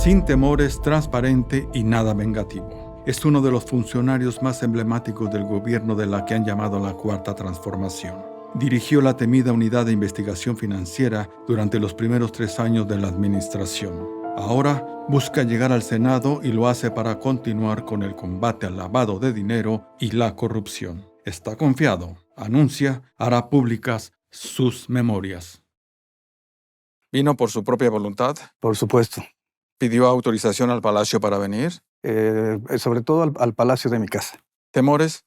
Sin temores, transparente y nada vengativo. Es uno de los funcionarios más emblemáticos del gobierno de la que han llamado la Cuarta Transformación. Dirigió la temida Unidad de Investigación Financiera durante los primeros 3 años de la administración. Ahora busca llegar al Senado y lo hace para continuar con el combate al lavado de dinero y la corrupción. Está confiado, anuncia, hará públicas sus memorias. ¿Vino por su propia voluntad? Por supuesto. ¿Pidió autorización al Palacio para venir? Sobre todo al Palacio de mi casa. ¿Temores?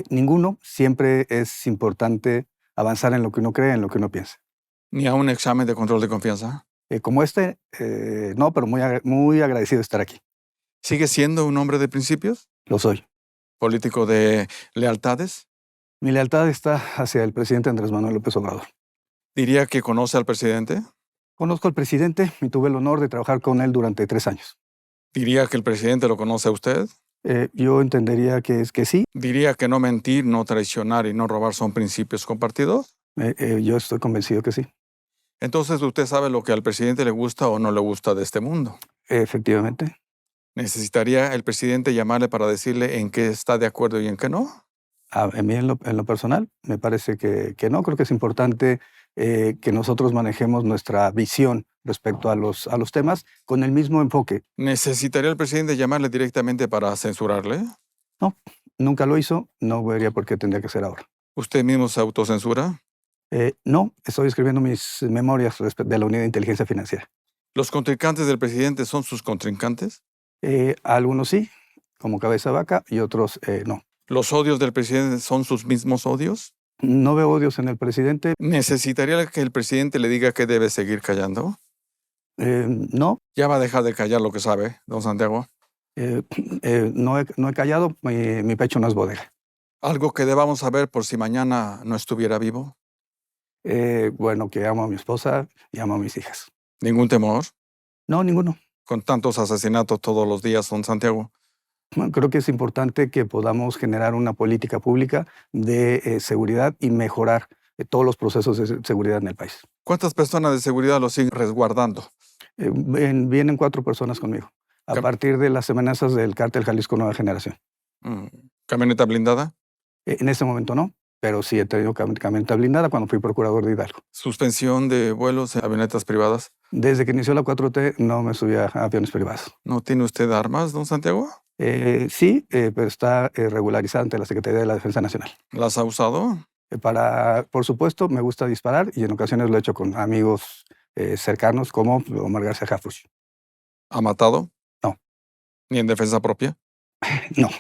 Ninguno. Siempre es importante avanzar en lo que uno cree, en lo que uno piensa. ¿Ni a un examen de control de confianza? Como este, no, pero muy agradecido de estar aquí. ¿Sigue siendo un hombre de principios? Lo soy. ¿Político de lealtades? Mi lealtad está hacia el presidente Andrés Manuel López Obrador. ¿Diría que conoce al presidente? Conozco al presidente y tuve el honor de trabajar con él durante 3 años. ¿Diría que el presidente lo conoce a usted? Yo entendería que sí. ¿Diría que no mentir, no traicionar y no robar son principios compartidos? Yo estoy convencido que sí. Entonces, ¿usted sabe lo que al presidente le gusta o no le gusta de este mundo? Efectivamente. ¿Necesitaría el presidente llamarle para decirle en qué está de acuerdo y en qué no? A mí en lo personal me parece que no. Creo que es importante que nosotros manejemos nuestra visión respecto a los temas con el mismo enfoque. ¿Necesitaría el presidente llamarle directamente para censurarle? No, nunca lo hizo, no vería por qué tendría que ser ahora. ¿Usted mismo se autocensura? No, estoy escribiendo mis memorias de la Unidad de Inteligencia Financiera. ¿Los contrincantes del presidente son sus contrincantes? Algunos sí, como cabeza de vaca, y otros no. ¿Los odios del presidente son sus mismos odios? No veo odios en el presidente. ¿Necesitaría que el presidente le diga que debe seguir callando? No. ¿Ya va a dejar de callar lo que sabe, don Santiago? No he callado, mi pecho no es bodega. ¿Algo que debamos saber por si mañana no estuviera vivo? Bueno, que amo a mi esposa y amo a mis hijas. ¿Ningún temor? No, ninguno. Con tantos asesinatos todos los días, don Santiago. Bueno, creo que es importante que podamos generar una política pública de seguridad y mejorar todos los procesos de seguridad en el país. ¿Cuántas personas de seguridad lo siguen resguardando? Vienen 4 personas conmigo, a partir de las amenazas del Cártel Jalisco Nueva Generación. ¿Camioneta blindada? En este momento no, pero sí he tenido camioneta blindada cuando fui procurador de Hidalgo. ¿Suspensión de vuelos en avionetas privadas? Desde que inició la 4T no me subí a aviones privados. ¿No tiene usted armas, don Santiago? Sí, pero está regularizada ante la Secretaría de la Defensa Nacional. ¿Las ha usado? Por supuesto, me gusta disparar y en ocasiones lo he hecho con amigos cercanos como Omar García Harfuch. ¿Ha matado? No. ¿Ni en defensa propia? No.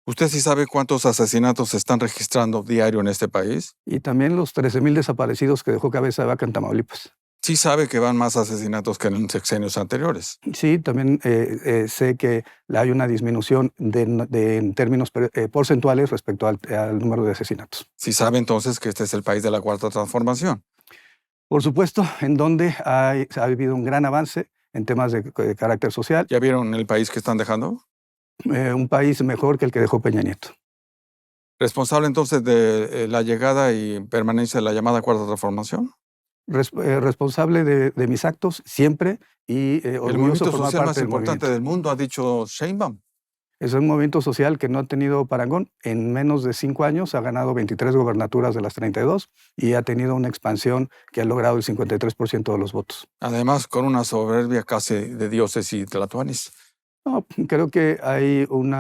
¿Usted sí sabe cuántos asesinatos se están registrando diario en este país? Y también los 13,000 desaparecidos que dejó Cabeza de Vaca en Tamaulipas. Sí sabe que van más asesinatos que en sexenios anteriores. Sí, también sé que hay una disminución en términos porcentuales respecto al número de asesinatos. Sí sabe entonces que este es el país de la Cuarta Transformación. Por supuesto, en donde ha habido un gran avance en temas de carácter social. ¿Ya vieron el país que están dejando? Un país mejor que el que dejó Peña Nieto. ¿Responsable entonces de la llegada y permanencia de la llamada Cuarta Transformación? Responsable de mis actos siempre y orgulloso el movimiento de formar social parte más importante del mundo, ha dicho Sheinbaum. Es un movimiento social que no ha tenido parangón. En menos de 5 años ha ganado 23 gobernaturas de las 32 y ha tenido una expansión que ha logrado el 53% de los votos. Además, con una soberbia casi de dioses y tlatoanis. No, creo que hay un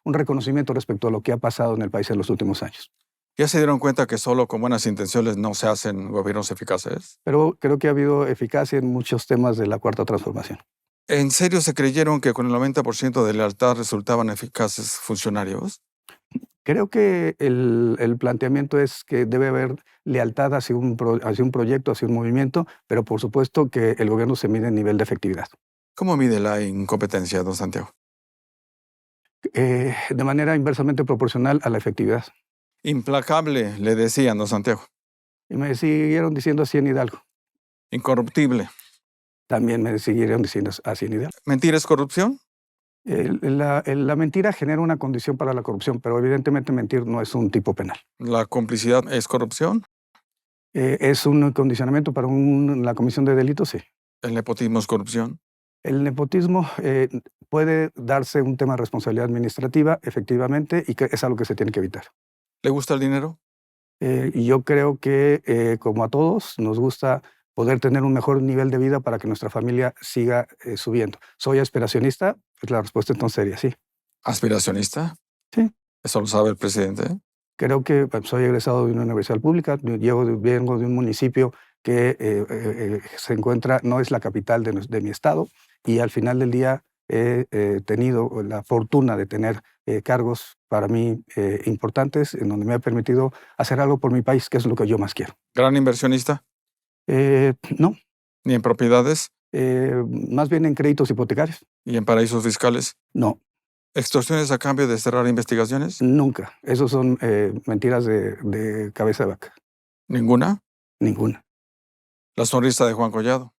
reconocimiento respecto a lo que ha pasado en el país en los últimos años. ¿Ya se dieron cuenta que solo con buenas intenciones no se hacen gobiernos eficaces? Pero creo que ha habido eficacia en muchos temas de la Cuarta Transformación. ¿En serio se creyeron que con el 90% de lealtad resultaban eficaces funcionarios? Creo que el planteamiento es que debe haber lealtad hacia un proyecto, hacia un movimiento, pero por supuesto que el gobierno se mide en nivel de efectividad. ¿Cómo mide la incompetencia, don Santiago? De manera inversamente proporcional a la efectividad. Implacable, le decían, don Santiago. Y me siguieron diciendo así en Hidalgo. Incorruptible. También me siguieron diciendo así en Hidalgo. ¿Mentir es corrupción? La mentira genera una condición para la corrupción, pero evidentemente mentir no es un tipo penal. ¿La complicidad es corrupción? Es un condicionamiento para la comisión de delitos, sí. ¿El nepotismo es corrupción? El nepotismo puede darse un tema de responsabilidad administrativa, efectivamente, y que es algo que se tiene que evitar. ¿Le gusta el dinero? Y yo creo que, como a todos, nos gusta poder tener un mejor nivel de vida para que nuestra familia siga subiendo. ¿Soy aspiracionista? Pues la respuesta entonces sería sí. ¿Aspiracionista? Sí. Eso lo sabe el presidente. Creo que soy egresado de una universidad pública, vengo de un municipio que se encuentra, no es la capital de mi estado, y al final del día he tenido la fortuna de tener cargos para mí importantes, en donde me ha permitido hacer algo por mi país, que es lo que yo más quiero. ¿Gran inversionista? No, ¿Ni en propiedades? más bien en créditos hipotecarios. ¿Y en paraísos fiscales? No, ¿Extorsiones a cambio de cerrar investigaciones? nunca. Esos son mentiras de cabeza de vaca. ¿Ninguna? Ninguna. ¿La sonrisa de Juan Collado?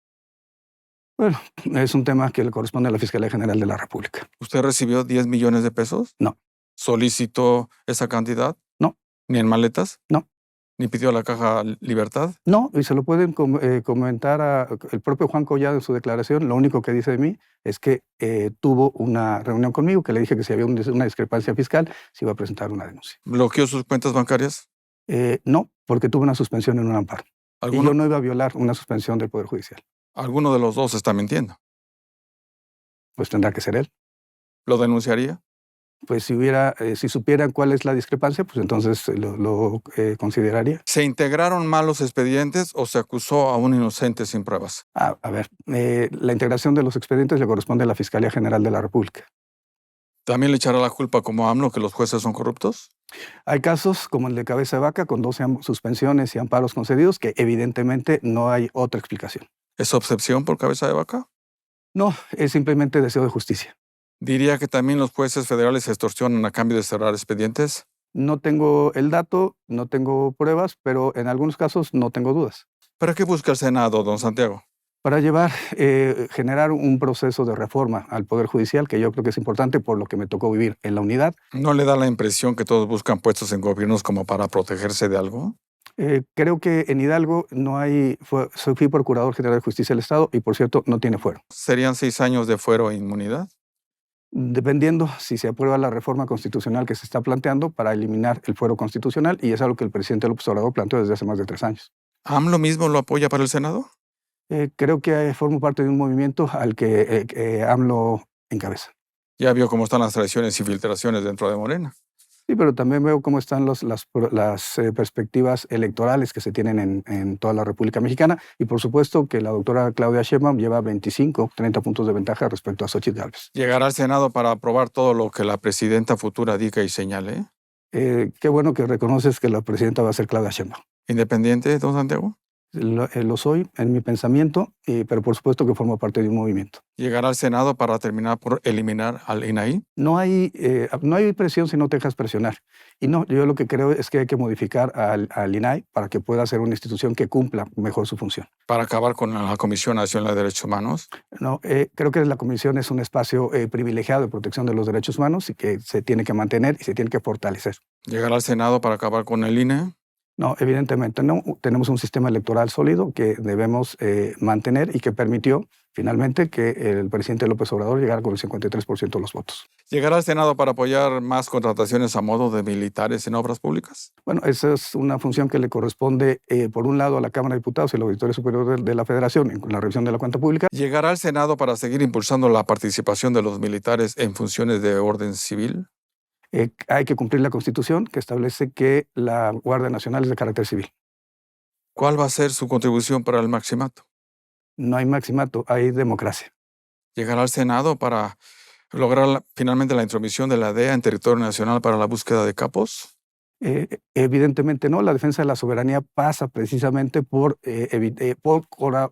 Bueno, es un tema que le corresponde a la Fiscalía General de la República. ¿Usted recibió 10 millones de pesos? No. ¿Solicitó esa cantidad? No. ¿Ni en maletas? No. ¿Ni pidió a la Caja Libertad? No, y se lo pueden comentar el propio Juan Collado en su declaración. Lo único que dice de mí es que tuvo una reunión conmigo, que le dije que si había una discrepancia fiscal, se iba a presentar una denuncia. ¿Bloqueó sus cuentas bancarias? No, porque tuvo una suspensión en un amparo. Y yo no iba a violar una suspensión del Poder Judicial. ¿Alguno de los dos está mintiendo? Pues tendrá que ser él. ¿Lo denunciaría? Pues si supieran cuál es la discrepancia, pues entonces lo consideraría. ¿Se integraron mal los expedientes o se acusó a un inocente sin pruebas? A ver, la integración de los expedientes le corresponde a la Fiscalía General de la República. ¿También le echará la culpa como AMLO que los jueces son corruptos? Hay casos como el de Cabeza de Vaca, con 12 suspensiones y amparos concedidos, que evidentemente no hay otra explicación. ¿Es obsesión por Cabeza de Vaca? No, es simplemente deseo de justicia. ¿Diría que también los jueces federales se extorsionan a cambio de cerrar expedientes? No tengo el dato, no tengo pruebas, pero en algunos casos no tengo dudas. ¿Para qué busca el Senado, don Santiago? Para generar un proceso de reforma al Poder Judicial, que yo creo que es importante por lo que me tocó vivir en la unidad. ¿No le da la impresión que todos buscan puestos en gobiernos como para protegerse de algo? Creo que en Hidalgo no hay, fui Procurador General de Justicia del Estado y, por cierto, no tiene fuero. ¿Serían 6 años de fuero e inmunidad? Dependiendo si se aprueba la reforma constitucional que se está planteando para eliminar el fuero constitucional, y es algo que el presidente López Obrador planteó desde hace más de 3 años. ¿AMLO mismo lo apoya para el Senado? Creo que formo parte de un movimiento al que AMLO encabeza. Ya vio cómo están las traiciones y filtraciones dentro de Morena. Sí, pero también veo cómo están las perspectivas electorales que se tienen en toda la República Mexicana, y por supuesto que la doctora Claudia Sheinbaum lleva 25, 30 puntos de ventaja respecto a Xóchitl Gálvez. ¿Llegará al Senado para aprobar todo lo que la presidenta futura diga y señale? Qué bueno que reconoces que la presidenta va a ser Claudia Sheinbaum. ¿Independiente, don Santiago? Lo soy en mi pensamiento, pero por supuesto que formo parte de un movimiento. ¿Llegará al Senado para terminar por eliminar al INAI? No hay presión si no te dejas presionar. Y no, yo lo que creo es que hay que modificar al INAI para que pueda ser una institución que cumpla mejor su función. ¿Para acabar con la Comisión Nacional de Derechos Humanos? No, creo que la Comisión es un espacio privilegiado de protección de los derechos humanos y que se tiene que mantener y se tiene que fortalecer. ¿Llegará al Senado para acabar con el INE? No, evidentemente no. Tenemos un sistema electoral sólido que debemos mantener y que permitió finalmente que el presidente López Obrador llegara con el 53% de los votos. ¿Llegará al Senado para apoyar más contrataciones a modo de militares en obras públicas? Bueno, esa es una función que le corresponde, por un lado, a la Cámara de Diputados y al Auditorio Superior de la Federación en la revisión de la cuenta pública. ¿Llegará al Senado para seguir impulsando la participación de los militares en funciones de orden civil? Hay que cumplir la Constitución, que establece que la Guardia Nacional es de carácter civil. ¿Cuál va a ser su contribución para el maximato? No hay maximato, hay democracia. ¿Llegará al Senado para lograr finalmente la intromisión de la DEA en territorio nacional para la búsqueda de capos? Evidentemente no. La defensa de la soberanía pasa precisamente por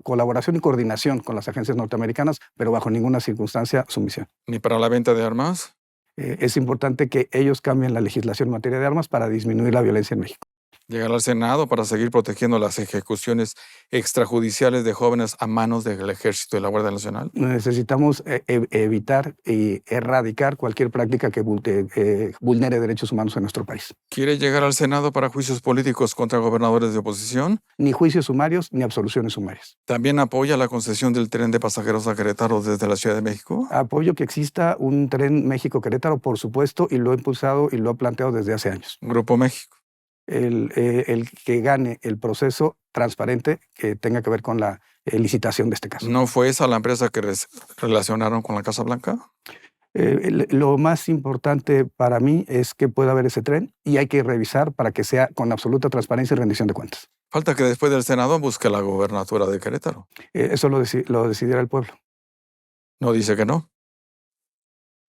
colaboración y coordinación con las agencias norteamericanas, pero bajo ninguna circunstancia sumisión. ¿Ni para la venta de armas? Es importante que ellos cambien la legislación en materia de armas para disminuir la violencia en México. Llegar al Senado para seguir protegiendo las ejecuciones extrajudiciales de jóvenes a manos del Ejército y la Guardia Nacional. Necesitamos evitar y erradicar cualquier práctica que vulnere derechos humanos en nuestro país. ¿Quiere llegar al Senado para juicios políticos contra gobernadores de oposición? Ni juicios sumarios ni absoluciones sumarias. ¿También apoya la concesión del tren de pasajeros a Querétaro desde la Ciudad de México? Apoyo que exista un tren México-Querétaro, por supuesto, y lo he impulsado y lo he planteado desde hace años. Grupo México. El que gane el proceso transparente que tenga que ver con la licitación de este caso. ¿No fue esa la empresa que relacionaron con la Casa Blanca? Lo más importante para mí es que pueda haber ese tren y hay que revisar para que sea con absoluta transparencia y rendición de cuentas. Falta que después del Senado busque la gobernatura de Querétaro. Eso lo decidirá el pueblo. ¿No dice que no?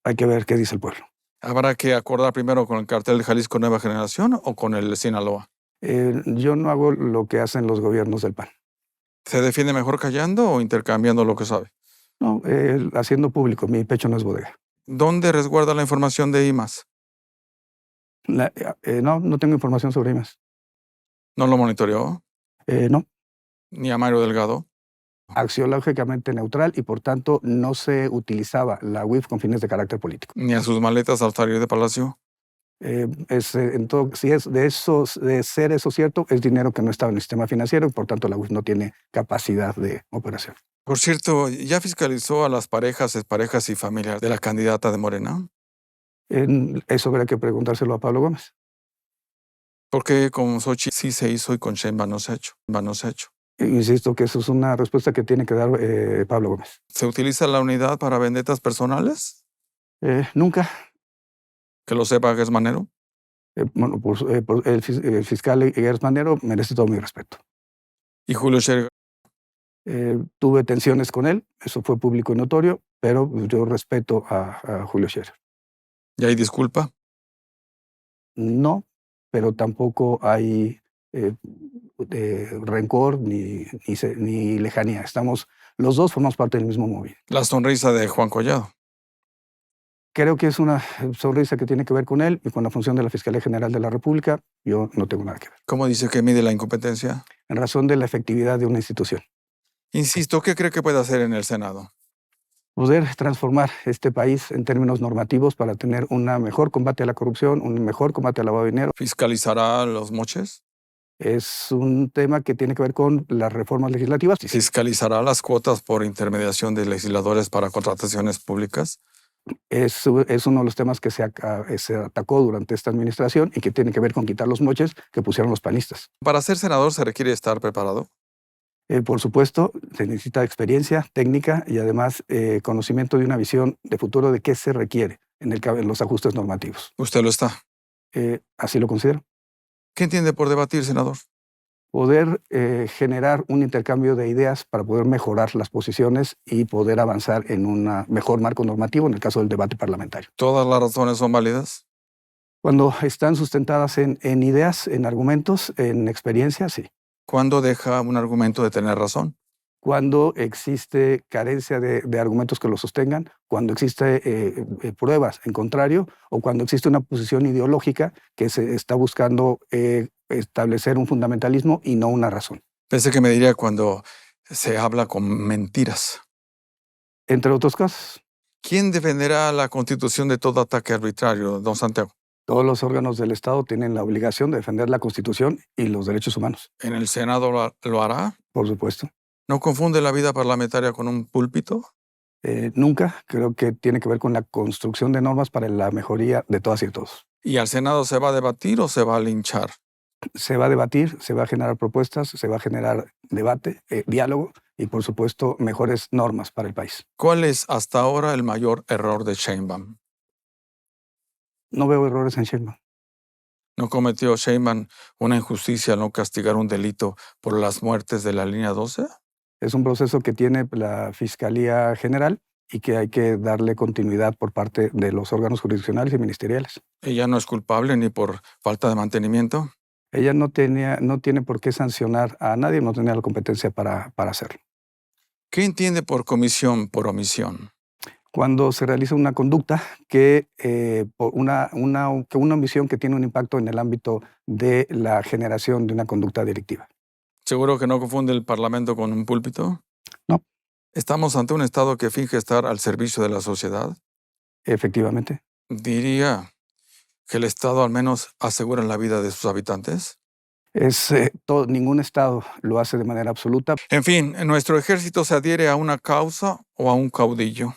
Hay que ver qué dice el pueblo. ¿Habrá que acordar primero con el cartel de Jalisco Nueva Generación o con el Sinaloa? Yo no hago lo que hacen los gobiernos del PAN. ¿Se defiende mejor callando o intercambiando lo que sabe? No, haciendo público. Mi pecho no es bodega. ¿Dónde resguarda la información de IMAS? No tengo información sobre IMAS. ¿No lo monitoreó? No. ¿Ni a Mario Delgado? Axiológicamente neutral y por tanto no se utilizaba la UIF con fines de carácter político. ¿Ni a sus maletas al salir de Palacio? Si es de ser eso cierto, es dinero que no estaba en el sistema financiero y por tanto la UIF no tiene capacidad de operación. Por cierto, ¿ya fiscalizó a las parejas, exparejas y familias de la candidata de Morena? Eso habrá que preguntárselo a Pablo Gómez. ¿Por qué con Xochitl sí se hizo y con Sheinbaum no se ha hecho? Insisto que eso es una respuesta que tiene que dar Pablo Gómez. ¿Se utiliza la unidad para vendetas personales? Nunca. ¿Que lo sepa Gers Manero? Bueno, el fiscal Gers Manero merece todo mi respeto. ¿Y Julio Scherer? Tuve tensiones con él, eso fue público y notorio, pero yo respeto a Julio Scherer. ¿Y hay disculpa? No, pero tampoco hay rencor ni lejanía. Los dos formamos parte del mismo movimiento. La sonrisa de Juan Collado. Creo que es una sonrisa que tiene que ver con él y con la función de la Fiscalía General de la República. Yo no tengo nada que ver. ¿Cómo dice que mide la incompetencia? En razón de la efectividad de una institución. Insisto, ¿qué cree que puede hacer en el Senado? Poder transformar este país en términos normativos para tener un mejor combate a la corrupción, un mejor combate al lavado de dinero. ¿Fiscalizará los moches? Es un tema que tiene que ver con las reformas legislativas. ¿Fiscalizará las cuotas por intermediación de legisladores para contrataciones públicas? Es uno de los temas que se atacó durante esta administración y que tiene que ver con quitar los moches que pusieron los panistas. ¿Para ser senador se requiere estar preparado? Por supuesto, se necesita experiencia, técnica y además conocimiento de una visión de futuro de qué se requiere en los ajustes normativos. ¿Usted lo está? Así lo considero. ¿Qué entiende por debatir, senador? Poder generar un intercambio de ideas para poder mejorar las posiciones y poder avanzar en un mejor marco normativo en el caso del debate parlamentario. ¿Todas las razones son válidas? Cuando están sustentadas en ideas, en argumentos, en experiencia, sí. ¿Cuándo deja un argumento de tener razón? Cuando existe carencia de argumentos que lo sostengan, cuando existe pruebas en contrario o cuando existe una posición ideológica que se está buscando establecer un fundamentalismo y no una razón. Pensé que me diría cuando se habla con mentiras. Entre otras cosas. ¿Quién defenderá la Constitución de todo ataque arbitrario, don Santiago? Todos los órganos del Estado tienen la obligación de defender la Constitución y los derechos humanos. ¿En el Senado lo hará? Por supuesto. ¿No confunde la vida parlamentaria con un púlpito? Nunca. Creo que tiene que ver con la construcción de normas para la mejoría de todas y todos. ¿Y al Senado se va a debatir o se va a linchar? Se va a debatir, se va a generar propuestas, se va a generar debate, diálogo y, por supuesto, mejores normas para el país. ¿Cuál es hasta ahora el mayor error de Sheinbaum? No veo errores en Sheinbaum. ¿No cometió Sheinbaum una injusticia al no castigar un delito por las muertes de la línea 12? Es un proceso que tiene la Fiscalía General y que hay que darle continuidad por parte de los órganos jurisdiccionales y ministeriales. ¿Ella no es culpable ni por falta de mantenimiento? Ella no tiene por qué sancionar a nadie, no tenía la competencia para hacerlo. ¿Qué entiende por comisión por omisión? Cuando se realiza una conducta que, por una omisión que tiene un impacto en el ámbito de la generación de una conducta delictiva. ¿Seguro que no confunde el Parlamento con un púlpito? No, ¿Estamos ante un Estado que finge estar al servicio de la sociedad? efectivamente. Diría que el Estado al menos asegura la vida de sus habitantes. Ningún Estado lo hace de manera absoluta. En fin, ¿nuestro ejército se adhiere a una causa o a un caudillo?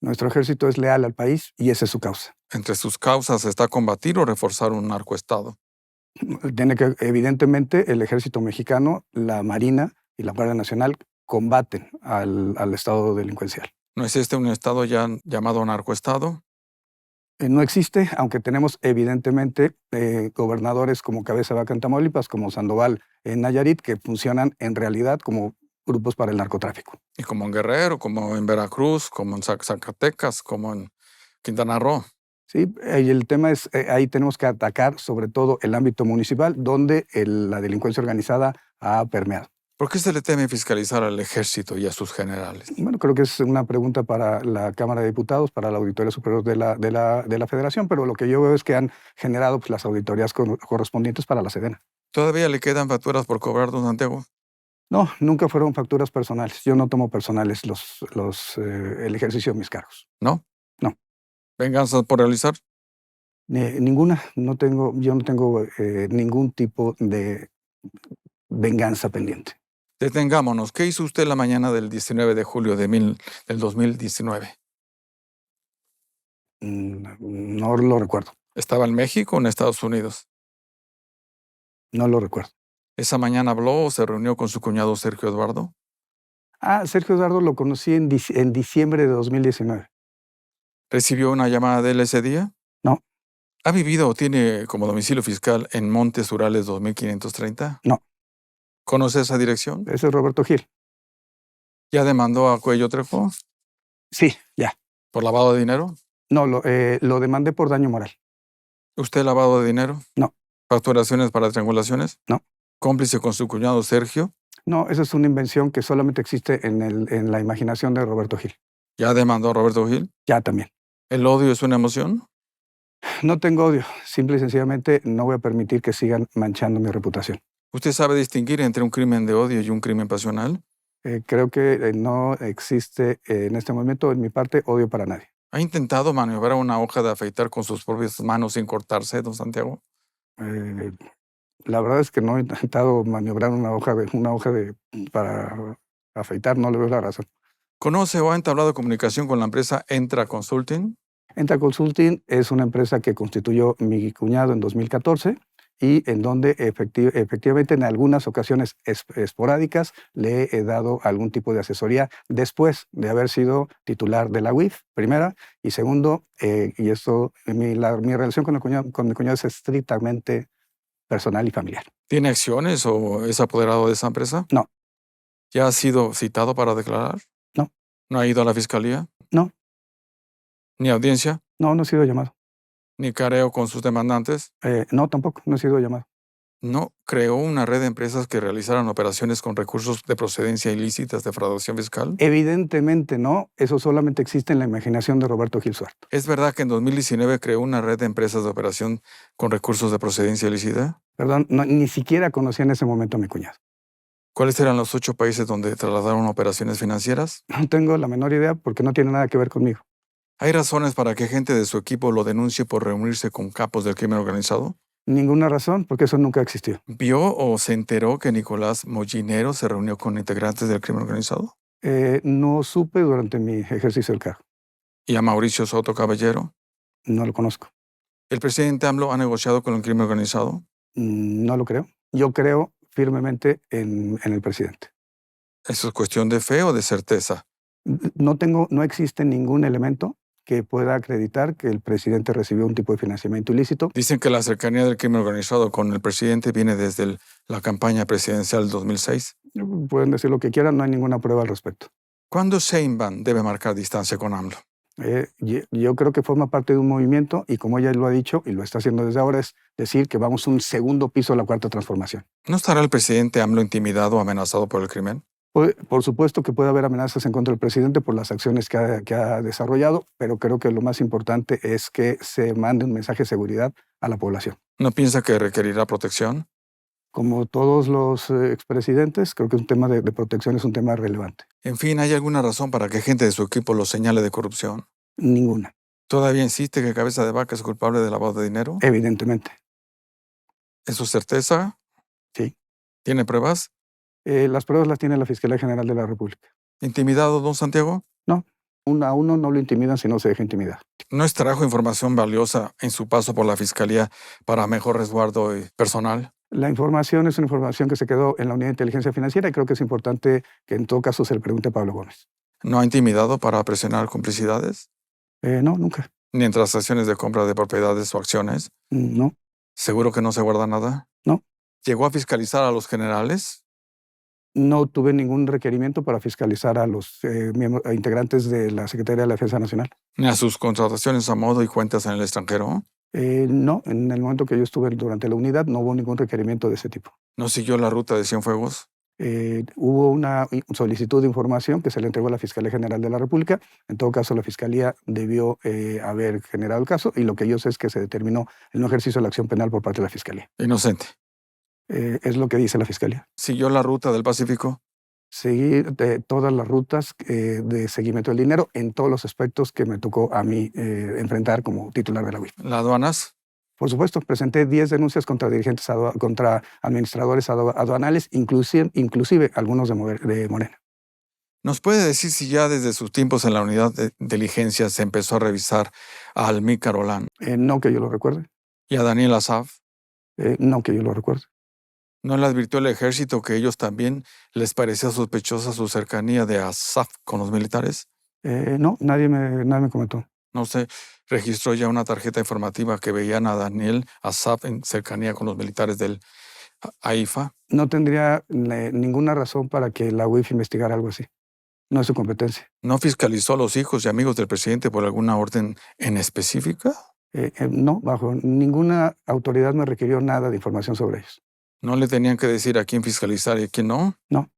Nuestro ejército es leal al país y esa es su causa. Entre sus causas está combatir o reforzar un narcoestado. Evidentemente, el ejército mexicano, la Marina y la Guardia Nacional combaten al estado delincuencial. ¿No es este un estado ya llamado narcoestado? No existe, aunque tenemos evidentemente gobernadores como Cabeza de Vaca en Tamaulipas, como Sandoval en Nayarit, que funcionan en realidad como grupos para el narcotráfico. Y como en Guerrero, como en Veracruz, como en Zacatecas, como en Quintana Roo. Sí, y el tema es, ahí tenemos que atacar sobre todo el ámbito municipal, donde la delincuencia organizada ha permeado. ¿Por qué se le teme fiscalizar al ejército y a sus generales? Bueno, creo que es una pregunta para la Cámara de Diputados, para la Auditoría Superior de la Federación, pero lo que yo veo es que han generado pues, las auditorías correspondientes para la Sedena. ¿Todavía le quedan facturas por cobrar, don Santiago? No, nunca fueron facturas personales. Yo no tomo personales el ejercicio de mis cargos. ¿No? No. ¿Venganzas por realizar? Ninguna. Yo no tengo ningún tipo de venganza pendiente. Detengámonos. ¿Qué hizo usted la mañana del 19 de julio del 2019? No lo recuerdo. ¿Estaba en México o en Estados Unidos? No lo recuerdo. ¿Esa mañana habló o se reunió con su cuñado Sergio Eduardo? Sergio Eduardo lo conocí en diciembre de 2019. ¿Recibió una llamada de él ese día? No. ¿Ha vivido o tiene como domicilio fiscal en Montes Urales 2530? No. ¿Conoce esa dirección? Ese es Roberto Gil. ¿Ya demandó a Cuello Trejo Sí, ya. por lavado de dinero? No, lo demandé por daño moral. ¿Usted lavado de dinero? No. ¿Facturaciones para triangulaciones? No. ¿Cómplice con su cuñado Sergio? No, esa es una invención que solamente existe en la imaginación de Roberto Gil. ¿Ya demandó a Roberto Gil? Ya también. ¿El odio es una emoción? No tengo odio. Simple y sencillamente no voy a permitir que sigan manchando mi reputación. ¿Usted sabe distinguir entre un crimen de odio y un crimen pasional? Creo que no existe en este momento, en mi parte, odio para nadie. ¿Ha intentado maniobrar una hoja de afeitar con sus propias manos sin cortarse, don Santiago? La verdad es que no he intentado maniobrar una hoja para afeitar, no le veo la razón. ¿Conoce o ha entablado comunicación con la empresa Entra Consulting? Entra Consulting es una empresa que constituyó mi cuñado en 2014 y en donde efectivamente en algunas ocasiones esporádicas le he dado algún tipo de asesoría después de haber sido titular de la UIF, primera, y segundo, y esto, mi relación con mi cuñado es estrictamente personal y familiar. ¿Tiene acciones o es apoderado de esa empresa? No. ¿Ya ha sido citado para declarar? No. ¿No ha ido a la fiscalía? No. ¿Ni audiencia? No, no he sido llamado. ¿Ni careo con sus demandantes? No, tampoco, no he sido llamado. ¿No creó una red de empresas que realizaran operaciones con recursos de procedencia ilícitas de defraudación fiscal? Evidentemente no, eso solamente existe en la imaginación de Roberto Gil Suárez. ¿Es verdad que en 2019 creó una red de empresas de operación con recursos de procedencia ilícita? Perdón, ni siquiera conocía en ese momento a mi cuñado. ¿Cuáles eran los 8 países donde trasladaron operaciones financieras? No tengo la menor idea porque no tiene nada que ver conmigo. ¿Hay razones para que gente de su equipo lo denuncie por reunirse con capos del crimen organizado? Ninguna razón, porque eso nunca existió. ¿Vio o se enteró que Nicolás Mollinero se reunió con integrantes del crimen organizado? No supe durante mi ejercicio del cargo. ¿Y a Mauricio Soto Caballero? No lo conozco. ¿El presidente AMLO ha negociado con el crimen organizado? No lo creo. Yo creo firmemente en el presidente. ¿Eso es cuestión de fe o de certeza? No existe ningún elemento que pueda acreditar que el presidente recibió un tipo de financiamiento ilícito. Dicen que la cercanía del crimen organizado con el presidente viene desde la campaña presidencial del 2006. Pueden decir lo que quieran, no hay ninguna prueba al respecto. ¿Cuándo Sheinbaum debe marcar distancia con AMLO? Yo creo que forma parte de un movimiento y como ella lo ha dicho y lo está haciendo desde ahora es decir que vamos un segundo piso de la cuarta transformación. ¿No estará el presidente AMLO intimidado o amenazado por el crimen? Por supuesto que puede haber amenazas en contra del presidente por las acciones que ha desarrollado, pero creo que lo más importante es que se mande un mensaje de seguridad a la población. ¿No piensa que requerirá protección? Como todos los expresidentes, creo que un tema de protección es un tema relevante. En fin, ¿hay alguna razón para que gente de su equipo lo señale de corrupción? Ninguna, ¿Todavía insiste que Cabeza de Vaca es culpable de lavado de dinero? evidentemente. ¿Es su certeza? Sí. ¿Tiene pruebas? Las pruebas las tiene la Fiscalía General de la República. ¿Intimidado, don Santiago? No, a uno no lo intimidan si no se deja intimidar. ¿No extrajo información valiosa en su paso por la Fiscalía para mejor resguardo personal? La información es una información que se quedó en la Unidad de Inteligencia Financiera y creo que es importante que en todo caso se le pregunte a Pablo Gómez. ¿No ha intimidado para presionar complicidades? No, nunca. ¿Ni en transacciones de compra de propiedades o acciones? No, ¿Seguro que no se guarda nada? no. ¿Llegó a fiscalizar a los generales? No tuve ningún requerimiento para fiscalizar a los integrantes de la Secretaría de la Defensa Nacional. ¿Ni a sus contrataciones a modo y cuentas en el extranjero? No, en el momento que yo estuve durante la unidad no hubo ningún requerimiento de ese tipo. ¿No siguió la ruta de Cienfuegos? Hubo una solicitud de información que se le entregó a la Fiscalía General de la República. En todo caso, la Fiscalía debió haber generado el caso y lo que yo sé es que se determinó el no ejercicio de la acción penal por parte de la Fiscalía. Inocente. Es lo que dice la Fiscalía. ¿Siguió la ruta del Pacífico? Seguí todas las rutas de seguimiento del dinero en todos los aspectos que me tocó a mí enfrentar como titular de la UIF. ¿Las aduanas? Por supuesto, presenté 10 denuncias contra dirigentes, contra administradores aduanales, inclusive algunos de Morena. ¿Nos puede decir si ya desde sus tiempos en la unidad de diligencia se empezó a revisar a Almícar Olán No que yo lo recuerde. y a Daniel Asaf? No que yo lo recuerde. ¿No le advirtió el ejército que ellos también les parecía sospechosa su cercanía de Asaf con los militares? No, nadie me comentó. No se registró ya una tarjeta informativa que veían a Daniel Asaf en cercanía con los militares del AIFA. No tendría ninguna razón para que la UIF investigara algo así. No es su competencia. ¿No fiscalizó a los hijos y amigos del presidente por alguna orden en específica? No, bajo ninguna autoridad me requirió nada de información sobre ellos. ¿No le tenían que decir a quién fiscalizar y a quién no? No.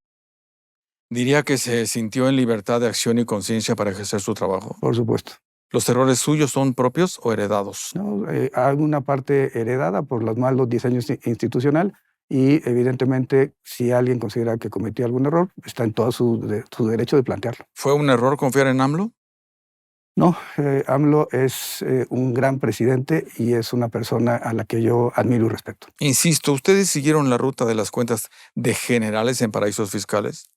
¿Diría que se sintió en libertad de acción y conciencia para ejercer su trabajo? Por supuesto. ¿Los errores suyos son propios o heredados? No, hay una parte heredada por los malos diseños institucional y evidentemente si alguien considera que cometió algún error, está en todo su derecho de plantearlo. ¿Fue un error confiar en AMLO? No, AMLO es un gran presidente y es una persona a la que yo admiro y respeto. Insisto, ¿ustedes siguieron la ruta de las cuentas de generales en paraísos fiscales?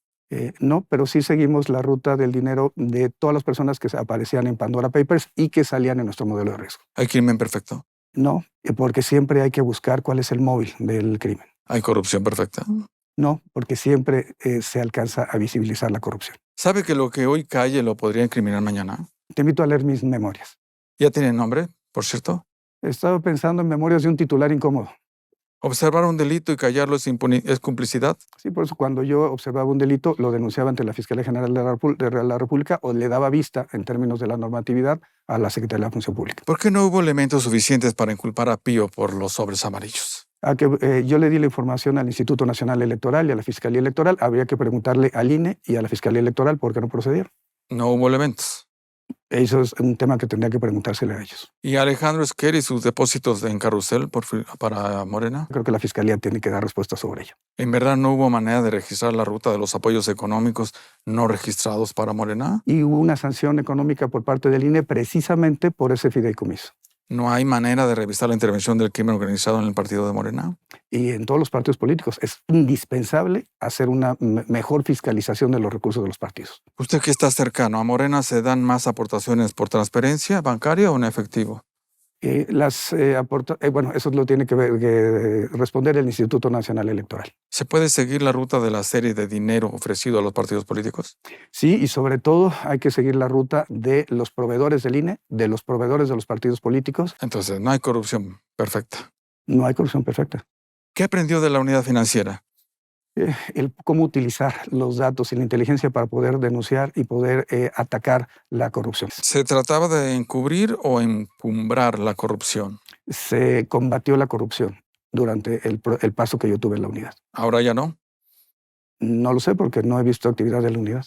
No, pero sí seguimos la ruta del dinero de todas las personas que aparecían en Pandora Papers y que salían en nuestro modelo de riesgo. ¿Hay crimen perfecto? No, porque siempre hay que buscar cuál es el móvil del crimen. ¿Hay corrupción perfecta? No, porque siempre se alcanza a visibilizar la corrupción. ¿Sabe que lo que hoy calle lo podría incriminar mañana? Te invito a leer mis memorias. ¿Ya tiene nombre, por cierto? He estado pensando en memorias de un titular incómodo. ¿Observar un delito y callarlo es complicidad? Sí, por eso cuando yo observaba un delito, lo denunciaba ante la Fiscalía General de la República o le daba vista, en términos de la normatividad, a la Secretaría de la Función Pública. ¿Por qué no hubo elementos suficientes para inculpar a Pío por los sobres amarillos? Yo le di la información al Instituto Nacional Electoral y a la Fiscalía Electoral. Habría que preguntarle al INE y a la Fiscalía Electoral por qué no procedieron. No hubo elementos. Eso es un tema que tendría que preguntársele a ellos. ¿Y Alejandro Esquer y sus depósitos en carrusel para Morena? Creo que la Fiscalía tiene que dar respuesta sobre ello. ¿En verdad no hubo manera de registrar la ruta de los apoyos económicos no registrados para Morena? Y hubo una sanción económica por parte del INE precisamente por ese fideicomiso. ¿No hay manera de revisar la intervención del crimen organizado en el partido de Morena? Y en todos los partidos políticos es indispensable hacer una mejor fiscalización de los recursos de los partidos. ¿Usted que está cercano a Morena se dan más aportaciones por transferencia bancaria o en efectivo? Bueno, eso lo tiene que responder el Instituto Nacional Electoral. ¿Se puede seguir la ruta de la serie de dinero ofrecido a los partidos políticos? Sí, y sobre todo hay que seguir la ruta de los proveedores del INE, de los proveedores de los partidos políticos. Entonces, no hay corrupción perfecta. No hay corrupción perfecta. ¿Qué aprendió de la unidad financiera? Cómo utilizar los datos y la inteligencia para poder denunciar y poder atacar la corrupción. ¿Se trataba de encubrir o encumbrar la corrupción? Se combatió la corrupción durante el paso que yo tuve en la unidad. ¿Ahora ya no? No lo sé porque no he visto actividad de la unidad,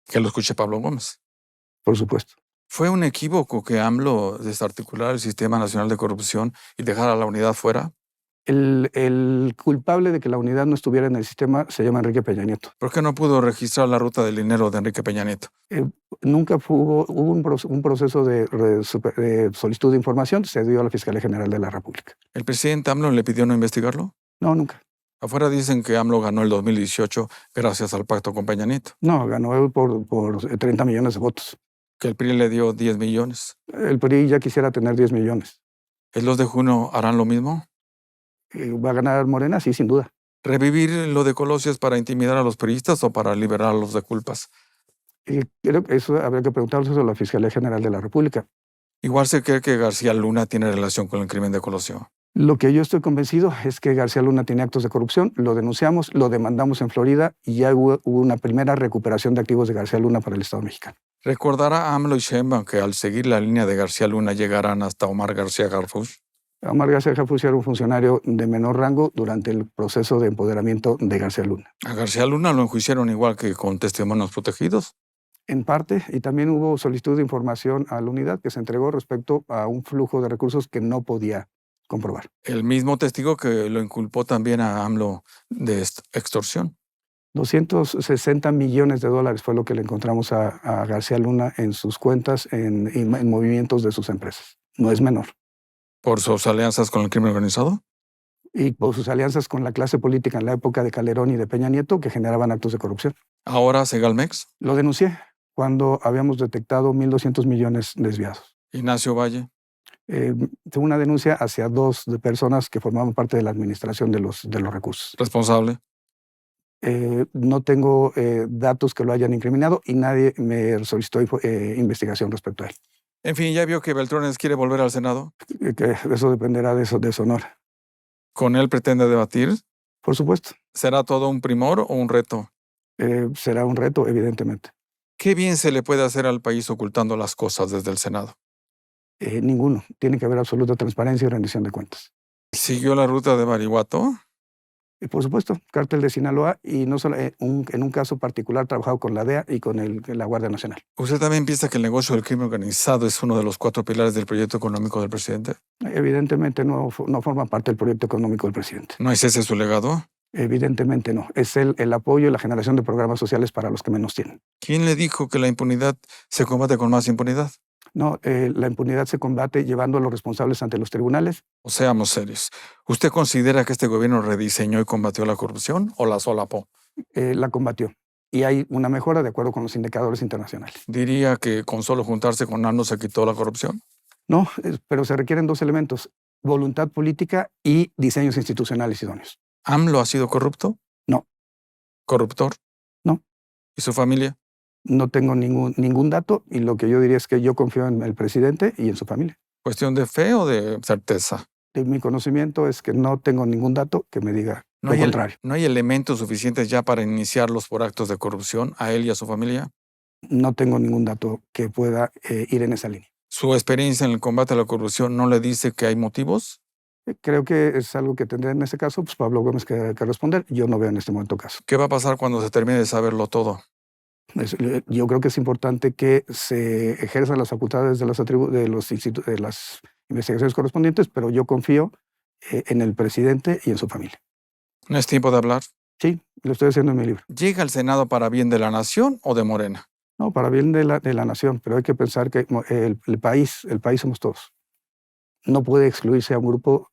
Que lo escuche Pablo Gómez. por supuesto. ¿Fue un equívoco que AMLO desarticulara el Sistema Nacional de Corrupción y dejara a la unidad fuera? El culpable de que la unidad no estuviera en el sistema se llama Enrique Peña Nieto. ¿Por qué no pudo registrar la ruta del dinero de Enrique Peña Nieto? Nunca hubo un proceso de solicitud de información, se dio a la Fiscalía General de la República. ¿El presidente AMLO le pidió no investigarlo? No, nunca. Afuera dicen que AMLO ganó el 2018 gracias al pacto con Peña Nieto, No, ganó él por 30 millones de votos. que el PRI le dio 10 millones. El PRI ya quisiera tener 10 millones. ¿El 2 de junio harán lo mismo? ¿Va a ganar Morena? Sí, sin duda. ¿Revivir lo de Colosio es para intimidar a los priistas o para liberarlos de culpas? Creo que eso habría que preguntárselo a la Fiscalía General de la República. Igual se cree que García Luna tiene relación con el crimen de Colosio. Lo que yo estoy convencido es que García Luna tiene actos de corrupción, lo denunciamos, lo demandamos en Florida y ya hubo una primera recuperación de activos de García Luna para el Estado mexicano. ¿Recordará AMLO y Sheinbaum que al seguir la línea de García Luna llegarán hasta Omar García Harfuch? Omar García Harfuch era un funcionario de menor rango durante el proceso de empoderamiento de García Luna. ¿A García Luna lo enjuiciaron igual que con testimonios protegidos? En parte, y también hubo solicitud de información a la unidad que se entregó respecto a un flujo de recursos que no podía comprobar. El mismo testigo que lo inculpó también a AMLO de extorsión. 260 millones de dólares fue lo que le encontramos a García Luna en sus cuentas, en movimientos de sus empresas. No es menor. ¿Por sus alianzas con el crimen organizado? Y por sus alianzas con la clase política en la época de Calderón y de Peña Nieto que generaban actos de corrupción. ¿Ahora Segalmex? Lo denuncié cuando habíamos detectado 1.200 millones desviados. ¿Ignacio Valle? Fue una denuncia hacia dos personas que formaban parte de la administración de los recursos. ¿Responsable? No tengo datos que lo hayan incriminado y nadie me solicitó investigación respecto a él. En fin, ya vio que Beltrones quiere volver al Senado. Que eso dependerá de su honor. ¿Con él pretende debatir? Por supuesto. ¿Será todo un primor o un reto? Será un reto, evidentemente. ¿Qué bien se le puede hacer al país ocultando las cosas desde el Senado? Ninguno. Tiene que haber absoluta transparencia y rendición de cuentas. ¿Siguió la ruta de Barihuato? Y por supuesto, cártel de Sinaloa y no solo en un caso particular trabajado con la DEA y con la Guardia Nacional. ¿Usted también piensa que el negocio del crimen organizado es uno de los 4 pilares del proyecto económico del presidente? Evidentemente no forma parte del proyecto económico del presidente. ¿No es ese su legado? Evidentemente no. Es el apoyo y la generación de programas sociales para los que menos tienen. ¿Quién le dijo que la impunidad se combate con más impunidad? No, la impunidad se combate llevando a los responsables ante los tribunales. O seamos serios. ¿Usted considera que este gobierno rediseñó y combatió la corrupción o la solapó? La combatió. Y hay una mejora de acuerdo con los indicadores internacionales. ¿Diría que con solo juntarse con AMLO se quitó la corrupción? No, pero se requieren 2 elementos: voluntad política y diseños institucionales idóneos. ¿AMLO ha sido corrupto? No. ¿Corruptor? No. ¿Y su familia? No tengo ningún dato y lo que yo diría es que yo confío en el presidente y en su familia. ¿Cuestión de fe o de certeza? Mi conocimiento es que no tengo ningún dato que me diga lo contrario. ¿No hay elementos suficientes ya para iniciarlos por actos de corrupción a él y a su familia? No tengo ningún dato que pueda ir en esa línea. ¿Su experiencia en el combate a la corrupción no le dice que hay motivos? Creo que es algo que tendrá en ese caso pues Pablo Gómez que responder. Yo no veo en este momento caso. ¿Qué va a pasar cuando se termine de saberlo todo? Yo creo que es importante que se ejerzan las facultades de las investigaciones correspondientes, pero yo confío en el presidente y en su familia. ¿No es tiempo de hablar? Sí, lo estoy haciendo en mi libro. ¿Llega al Senado para bien de la nación o de Morena? No, para bien de la nación, pero hay que pensar que el país somos todos. No puede excluirse a un grupo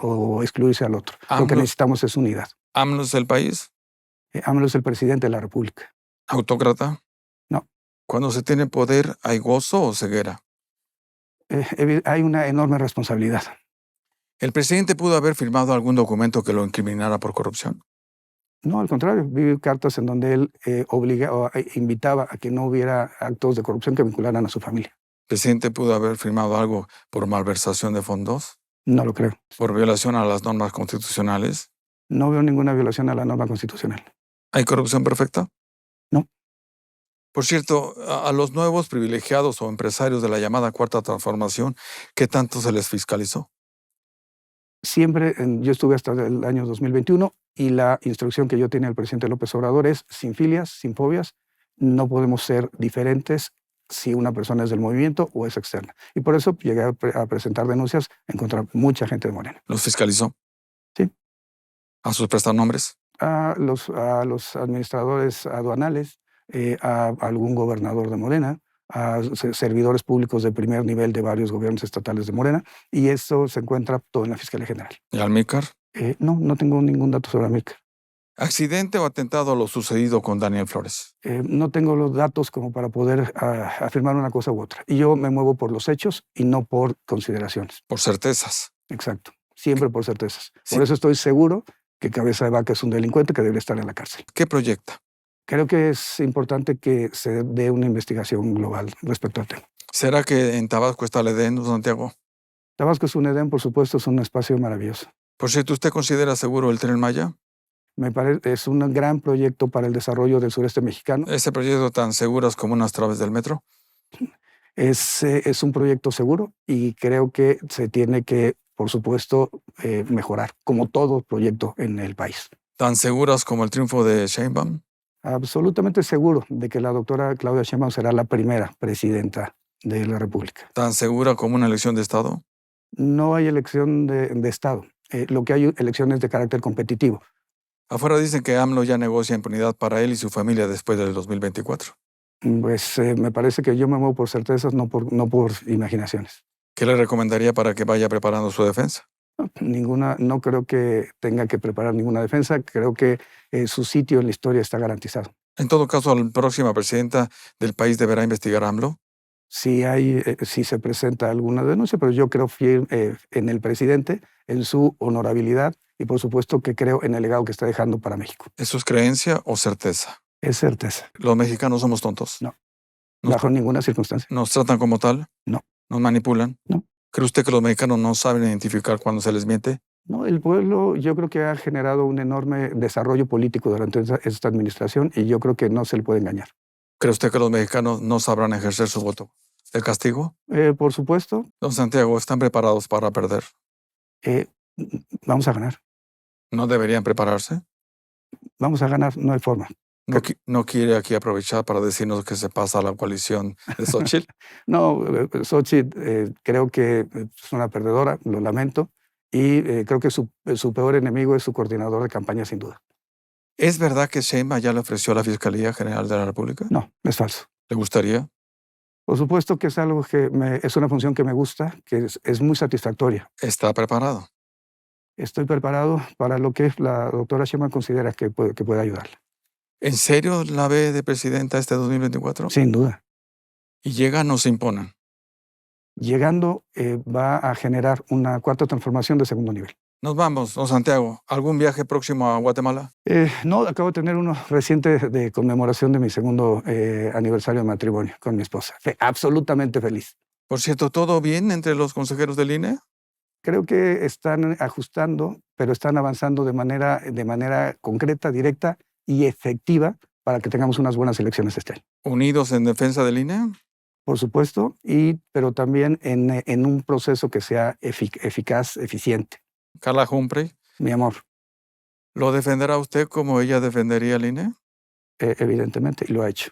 o excluirse al otro. Lo que necesitamos es unidad. ¿AMLO es el país? AMLO es el presidente de la República. ¿Autócrata? No. Cuando se tiene poder, ¿hay gozo o ceguera? Hay una enorme responsabilidad. ¿El presidente pudo haber firmado algún documento que lo incriminara por corrupción? No, al contrario, vi cartas en donde él invitaba a que no hubiera actos de corrupción que vincularan a su familia. ¿El presidente pudo haber firmado algo por malversación de fondos? No lo creo. ¿Por violación a las normas constitucionales? No veo ninguna violación a la norma constitucional. ¿Hay corrupción perfecta? No. Por cierto, a los nuevos privilegiados o empresarios de la llamada Cuarta Transformación, ¿qué tanto se les fiscalizó? Siempre, yo estuve hasta el año 2021, Y la instrucción que yo tenía al presidente López Obrador es, sin filias, sin fobias, no podemos ser diferentes si una persona es del movimiento o es externa. Y por eso llegué a presentar denuncias en contra de mucha gente de Morena. ¿Los fiscalizó? Sí. ¿A sus prestanombres? A los administradores aduanales, a algún gobernador de Morena, a servidores públicos de primer nivel de varios gobiernos estatales de Morena, y eso se encuentra todo en la Fiscalía General. ¿Y Almícar? No tengo ningún dato sobre América. ¿Accidente o atentado a lo sucedido con Daniel Flores? No tengo los datos como para poder afirmar una cosa u otra. Y yo me muevo por los hechos y no por consideraciones. Por certezas. Exacto. Siempre por certezas. Sí. Por eso estoy seguro que Cabeza de Vaca es un delincuente que debería estar en la cárcel. ¿Qué proyecta? Creo que es importante que se dé una investigación global respecto al tema. ¿Será que en Tabasco está el Edén, don Santiago? Tabasco es un Edén, por supuesto, es un espacio maravilloso. Por cierto, ¿usted considera seguro el Tren Maya? Me parece es un gran proyecto para el desarrollo del sureste mexicano. ¿Ese proyecto tan seguro como unas traves del metro? Es un proyecto seguro y creo que se tiene que, por supuesto, mejorar, como todo proyecto en el país. ¿Tan seguras como el triunfo de Sheinbaum? Absolutamente seguro de que la doctora Claudia Sheinbaum será la primera presidenta de la República. ¿Tan segura como una elección de Estado? No hay elección de Estado. Lo que hay elecciones de carácter competitivo. Afuera dicen que AMLO ya negocia impunidad para él y su familia después del 2024. Pues me parece que yo me muevo por certezas, no por imaginaciones. ¿Qué le recomendaría para que vaya preparando su defensa? No creo que tenga que preparar ninguna defensa. Creo que su sitio en la historia está garantizado. En todo caso, la próxima presidenta del país deberá investigar a AMLO. Si se presenta alguna denuncia, pero yo creo en el presidente, en su honorabilidad y por supuesto que creo en el legado que está dejando para México. ¿Eso es creencia o certeza? Es certeza. ¿Los mexicanos somos tontos? No. Bajo ninguna circunstancia. ¿Nos tratan como tal? No. ¿Nos manipulan? No. ¿Cree usted que los mexicanos no saben identificar cuando se les miente? No, el pueblo yo creo que ha generado un enorme desarrollo político durante esta administración y yo creo que no se le puede engañar. ¿Cree usted que los mexicanos no sabrán ejercer su voto? ¿El castigo? Por supuesto. Don Santiago, ¿están preparados para perder? Vamos a ganar. ¿No deberían prepararse? Vamos a ganar, no hay forma. ¿No quiere aquí aprovechar para decirnos que se pasa a la coalición de Xochitl? No, Xochitl creo que es una perdedora, lo lamento, y creo que su peor enemigo es su coordinador de campaña, sin duda. ¿Es verdad que Sheinbaum ya le ofreció a la Fiscalía General de la República? No, es falso. ¿Le gustaría? Por supuesto que es algo que es una función que me gusta, que es muy satisfactoria. ¿Está preparado? Estoy preparado para lo que la doctora Sheinbaum considera que puede ayudarle. ¿En serio la ve de presidenta este 2024? Sin duda. ¿Y llega o no se imponen? Llegando va a generar una cuarta transformación de segundo nivel. Nos vamos, don Santiago. ¿Algún viaje próximo a Guatemala? No, acabo de tener uno reciente de conmemoración de mi segundo aniversario de matrimonio con mi esposa. Absolutamente feliz. Por cierto, ¿todo bien entre los consejeros del INE? Creo que están ajustando, pero están avanzando de manera concreta, directa y efectiva para que tengamos unas buenas elecciones este año. ¿Unidos en defensa del INE? Por supuesto, pero también en un proceso que sea eficaz, eficiente. Carla Humphrey. Mi amor. ¿Lo defenderá usted como ella defendería al INE? Evidentemente, y lo ha hecho.